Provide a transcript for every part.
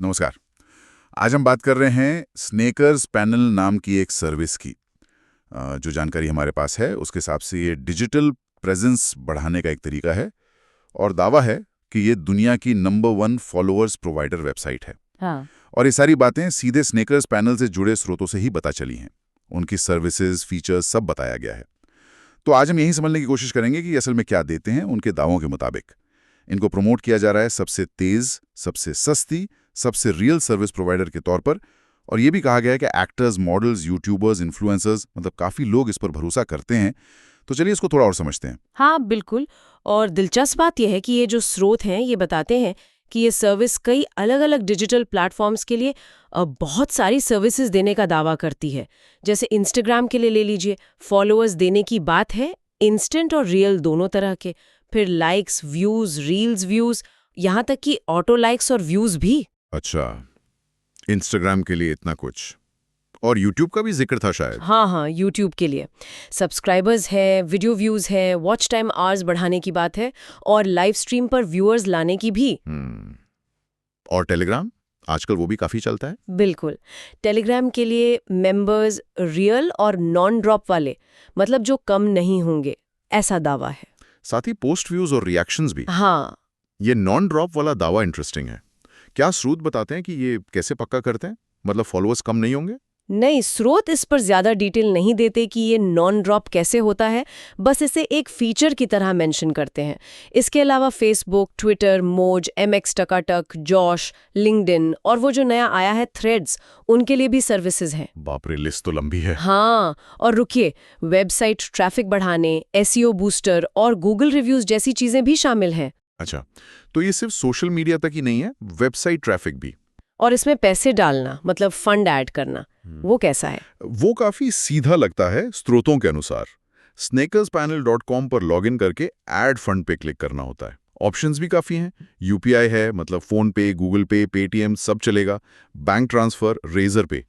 नमस्कार। आज हम बात कर रहे हैं स्नेकर्स पैनल नाम की एक सर्विस की। जो जानकारी हमारे पास है उसके हिसाब से ये डिजिटल प्रेजेंस बढ़ाने का एक तरीका है और दावा है कि ये दुनिया की नंबर 1 फॉलोअर्स प्रोवाइडर वेबसाइट है। हाँ। और ये सारी बातें सीधे स्नेकर्स पैनल से जुड़े स्रोतों से ही पता चली हैं। उनकी सर्विसेज, फीचर्स सब बताया गया है। तो आज हम यही समझने की कोशिश करेंगे कि असल में क्या देते हैं उनके दावों के मुताबिक। इनको प्रमोट किया जा रहा है सबसे तेज, सबसे सस्ती, सबसे रियल सर्विस प्रोवाइडर के तौर पर। और ये भी कहा गया है कि एक्टर्स, मॉडल्स, यूट्यूबर्स, इन्फ्लुएंसर्स, मतलब काफ़ी लोग इस पर भरोसा करते हैं। तो चलिए इसको थोड़ा और समझते हैं। हाँ, बिल्कुल। और दिलचस्प बात यह है कि ये जो स्रोत हैं ये बताते हैं कि ये सर्विस कई अलग-अलग डिजिटल प्लेटफॉर्म्स के लिए बहुत सारी सर्विसेज देने का दावा करती है। जैसे इंस्टाग्राम के लिए ले लीजिए, फॉलोअर्स देने की बात है, इंस्टेंट और रियल दोनों तरह के। फिर लाइक्स, व्यूज, रील्स व्यूज, यहाँ तक कि ऑटो लाइक्स और व्यूज भी। अच्छा, इंस्टाग्राम के लिए इतना कुछ। और यूट्यूब का भी जिक्र था शायद। हाँ, यूट्यूब के लिए सब्सक्राइबर्स है, वीडियो व्यूज है, वॉच टाइम आवर्स बढ़ाने की बात है और लाइव स्ट्रीम पर व्यूअर्स लाने की भी। और टेलीग्राम आजकल वो भी काफ़ी चलता है। बिल्कुल। टेलीग्राम के लिए मेंबर्स रियल और नॉन ड्रॉप वाले, मतलब जो कम नहीं होंगे, ऐसा दावा है। साथ ही पोस्ट व्यूज और रिएक्शंस भी। हाँ। ये नॉन ड्रॉप वाला दावा इंटरेस्टिंग है। क्या स्रोत बताते हैं कि ये कैसे पक्का करते हैं? मतलब फॉलोअर्स कम नहीं होंगे? नहीं, स्रोत इस पर ज्यादा डिटेल नहीं देते कि ये नॉन ड्रॉप कैसे होता है, बस इसे एक फीचर की तरह मेंशन करते हैं। इसके अलावा फेसबुक, ट्विटर, मोज, MX टकाटक, जॉश, लिंक्डइन और वो जो नया आया है थ्रेड्स, उनके लिए भी सर्विसेज हैं। बाप रे, लिस्ट तो लंबी है। हाँ, और रुकिए, वेबसाइट ट्रैफिक बढ़ाने, SEO बूस्टर और गूगल रिव्यूज जैसी चीजें भी शामिल हैं। अच्छा, तो ये सिर्फ सोशल मीडिया तक ही नहीं है, वेबसाइट ट्रैफिक भी। और इसमें पैसे डालना, मतलब फंड ऐड करना, वो कैसा है? वो काफी सीधा लगता है स्रोतों के अनुसार। snakerspanel.com पर लॉगिन करके ऐड फंड पे क्लिक करना होता है। ऑप्शंस भी काफी हैं। UPI है, मतलब फोन पे, गूगल पे, पेटीएम सब चलेगा। बैंक ट्रांसफर, रेजर पे।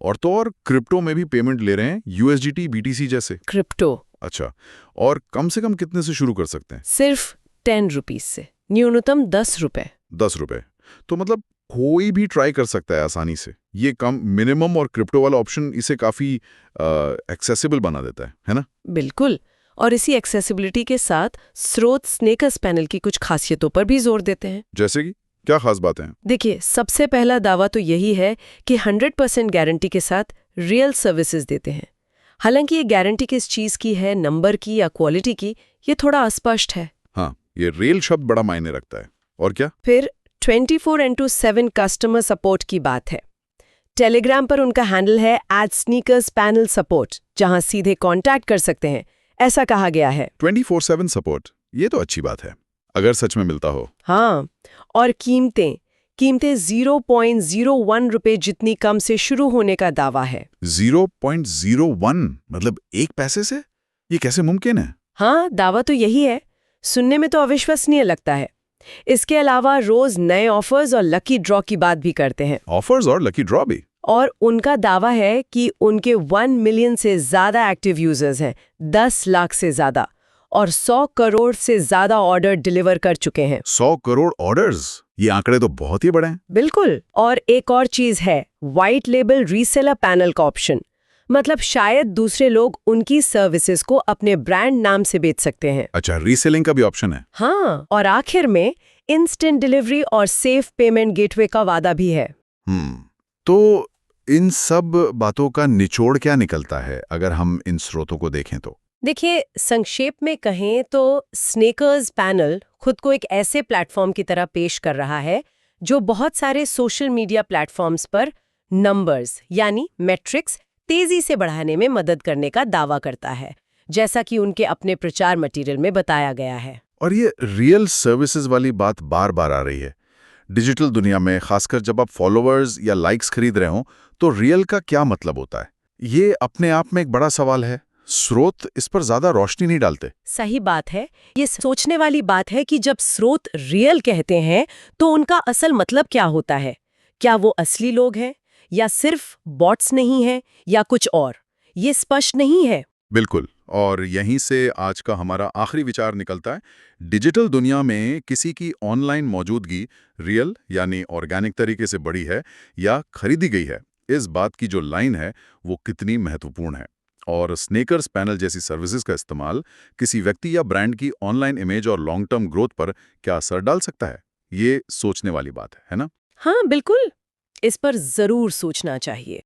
और तो और क्रिप्टो में भी पेमेंट ले रहे हैं, USDT, BTC जैसे। क्रिप्टो? अच्छा, और कम से कम कितने से शुरू कर सकते हैं? सिर्फ 10 रुपीज से, न्यूनतम 10 रुपए। 10 रुपए। तो मतलब कोई भी ट्राई कर सकता है आसानी से। ये कम मिनिमम और क्रिप्टो वाला ऑप्शन इसे काफी एक्सेसिबल बना देता है ना? बिल्कुल। और इसी एक्सेसिबिलिटी के साथ स्रोत स्नेकर्स पैनल की कुछ खासियतों पर भी जोर देते हैं। जैसे कि क्या खास बातें हैं? देखिए, सबसे पहला दावा तो यही है कि 100% गारंटी के साथ रियल सर्विसेज देते हैं। हालांकि ये गारंटी किस चीज की है, नंबर की या क्वालिटी की, ये थोड़ा अस्पष्ट है। हाँ, ये रियल शब्द बड़ा मायने रखता है। और क्या? फिर 24x7 कस्टमर सपोर्ट की बात है। टेलीग्राम पर उनका हैंडल है @sneakerspanel_support, जहां सीधे कांटेक्ट कर सकते हैं, ऐसा कहा गया है। 24/7 सपोर्ट, ये तो अच्छी बात है, अगर सच में मिलता हो। हाँ, और कीमतें 0.01 रुपए जितनी कम से शुरू होने का दावा है। 0.01 मतलब 1 पैसे से? ये कैसे मुमकिन है? हाँ, दावा तो यही है। सुनने में तो अविश्वसनीय लगता है। इसके अलावा रोज नए ऑफर्स और लकी ड्रॉ की बात भी करते हैं। ऑफर्स और लकी ड्रॉ भी? और उनका दावा है कि उनके 1 मिलियन से ज्यादा एक्टिव यूजर्स हैं, 10 लाख से ज्यादा, और 100 करोड़ से ज्यादा ऑर्डर डिलीवर कर चुके हैं। 100 करोड़ ऑर्डर्स? ये आंकड़े तो बहुत ही बड़े हैं। बिल्कुल। और एक और चीज है, व्हाइट लेबल रीसेलर पैनल का ऑप्शन। मतलब शायद दूसरे लोग उनकी सर्विसेज को अपने ब्रांड नाम से बेच सकते हैं। अच्छा, रीसेलिंग का भी ऑप्शन है? हाँ, और आखिर में इंस्टेंट डिलीवरी और सेफ पेमेंट गेटवे का वादा भी है। तो इन सब बातों का निचोड़ क्या निकलता है अगर हम इन स्रोतों को देखें तो? देखिए, संक्षेप में कहें तो स्नेकर्स पैनल खुद को एक ऐसे प्लेटफॉर्म की तरह पेश कर रहा है जो बहुत सारे सोशल मीडिया प्लेटफॉर्म्स पर नंबर्स यानी मैट्रिक्स तेजी से बढ़ाने में मदद करने का दावा करता है, जैसा कि उनके अपने प्रचार मटेरियल में बताया गया है। और ये रियल सर्विसेज वाली बात बार बार आ रही है। डिजिटल दुनिया में खासकर जब आप फॉलोअर्स या लाइक्स खरीद रहे हो तो रियल का क्या मतलब होता है? ये अपने आप में एक बड़ा सवाल है। स्रोत इस पर ज्यादा रोशनी नहीं डालते। सही बात है। ये सोचने वाली बात है कि जब स्रोत रियल कहते हैं तो उनका असल मतलब क्या होता है? क्या वो असली लोग हैं या सिर्फ बॉट्स नहीं हैं या कुछ और? ये स्पष्ट नहीं है। बिल्कुल। और यहीं से आज का हमारा आखिरी विचार निकलता है। डिजिटल दुनिया में किसी की ऑनलाइन मौजूदगी रियल यानी ऑर्गेनिक तरीके से बढ़ी है या खरीदी गई है, इस बात की जो लाइन है वो कितनी महत्वपूर्ण है। और स्नेकर्स पैनल जैसी सर्विसेज का इस्तेमाल किसी व्यक्ति या ब्रांड की ऑनलाइन इमेज और लॉन्ग टर्म ग्रोथ पर क्या असर डाल सकता है, ये सोचने वाली बात है ना? हाँ, बिल्कुल। इस पर ज़रूर सोचना चाहिए।